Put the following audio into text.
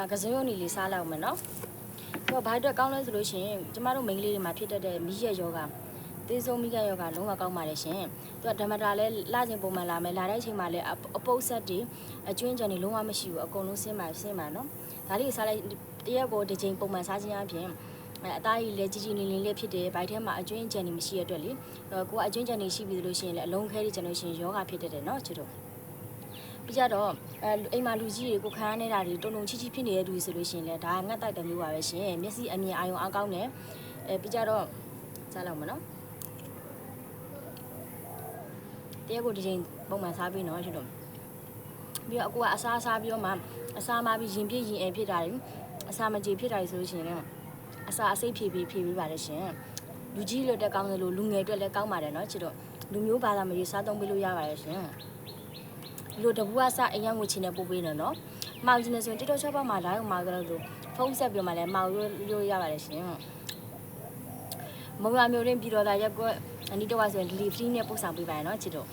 မှာကစုံရုံနေလေးစားလောက်မယ်နော်သူကဘာအတွက်ကောင်းလဲဆိုလို့ရှိရင်ကျမတို့မိန်းကလေးတွေမှာဖြစ်တတ်တဲ့မီးရက်ယောဂသေဆုံးမိကယောဂလုံးဝကောင်းပါတယ်ရှင်သူကဓမ္မတာလဲလာခြင်းပုံမှန်လာမယ်လာတဲ့အချိန်မှာလဲအပုပ်ဆက်တွေအကျွင်းကြံတွေလုံးဝမရှိဘူးအကုန်လုံးဆင်းပါနော်ဒါလေးစားလိုက်တရက်ကိုတစ်ချိန်ပုံမှန်စားခြင်းအပြင်အသားကြီးလည်းကြီးလေးလေးဖြစ်တယ်ဗိုက်ထဲမှာအကျွင်းကြံတွေမရှိရတဲ့အတွက်လေကိုကအကျွင်းကြံတွေရှိပြီလို့ရှိရင်လည်းအလုံးခဲတွေကျွန်တော်ရှင်ယောဂဖြစ်တတ်တယ်နော်ချစ်တို့ပြီးကြတော့အိမ်မှာလူကြီးတွေကိုခန်းနေတာတွေတုံတုံချီချီဖြစ်နေတဲ့လူတွေဆိုလို့ရှိရင်လည်းဒါငတ်တိုက်တယ်မျိုးပါပဲရှင်မျက်စိအမြင်အာရုံအားကောင်းတယ်ပြီးကြတော့စားလောက်မနော်တရက်ကိုတစ်ချိန်ပုံမှန်စားပြီးနော်ချစ်တို့ပြီးတော့အကူကအစားပြီးတော့မှအစားမပြီးရင်ပြည့်ရင်ဖြစ်တာတွေအစာမကြေဖြစ်တာတွေဆိုလို့ရှိရင်လည်းအစာအစိတ်ဖြည့်ပေးပါတယ်ရှင်လူကြီးလို့တက်ကောင်းတယ်လို့လူငယ်အတွက်လည်းကောင်းပါတယ်နော်ချစ်တို့လူမျိုးဘာသာမရွေးစားသုံးပေးလို့ရပါတယ်ရှင်ဒီလိုတပူကစအိမ်ရောက်ငွေချင်းနဲ့ပို့ပေးနေနော်မောင်ချင်းနဲ့ဆိုရင် TikTok shop မှာလာတော့မှာကြလို့ဖုန်းဆက်ပြီးမှလည်းမောင်လို့ရပါတယ်ရှင်မုံရမျိုးရင်းပြီးတော့ဒါရက်ကွက်အနီးတော့ဆိုရင် delivery နဲ့ပို့ဆောင်ပေးပါရနော်ချစ်တို့